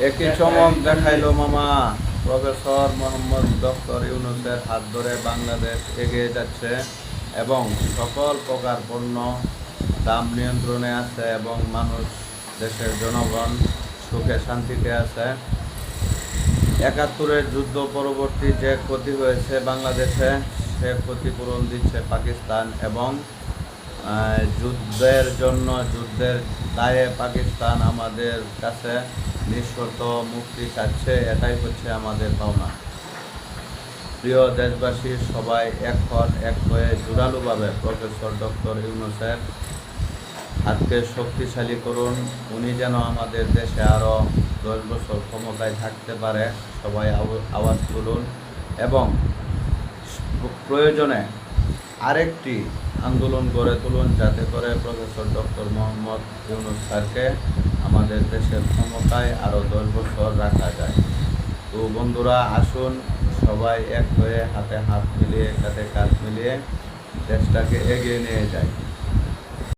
একই চমক দেখাইলো মামা। প্রফেসর মোহাম্মদ ডক্টর ইউনূসের হাত ধরে বাংলাদেশ এগিয়ে যাচ্ছে এবং সকল প্রকার পণ্য দাম নিয়ন্ত্রণে আছে এবং মানুষ, দেশের জনগণ সুখে শান্তিতে আছে। ৭১-এর যুদ্ধ পরবর্তী যে ক্ষতি হয়েছে বাংলাদেশে, সে ক্ষতিপূরণ দিচ্ছে পাকিস্তান এবং যুদ্ধের দায়ে পাকিস্তান আমাদের কাছে নিঃশর্ত মুক্তি চাচ্ছে। এটাই হচ্ছে আমাদের পাওনা। প্রিয় দেশবাসী, সবাই এক হয়ে জোরালোভাবে প্রফেসর ডক্টর ইউনূসের হাতকে শক্তিশালী করুন। উনি যেন আমাদের দেশে আরও 10 বছর ক্ষমতায় থাকতে পারে। সবাই আওয়াজ তুলুন এবং প্রয়োজনে আরেকটি আন্দোলন গড়ে তুলুন, যাতে করে প্রফেসর ডক্টর মোহাম্মদ ইউনূস স্যারকে আমাদের দেশের ক্ষমতায় আরও 10 বছর রাখা যায়। তো বন্ধুরা, আসুন সবাই এক হয়ে হাতে হাত মিলিয়ে, কাঁধে কাঁধ মিলিয়ে দেশটাকে এগিয়ে নিয়ে যায়।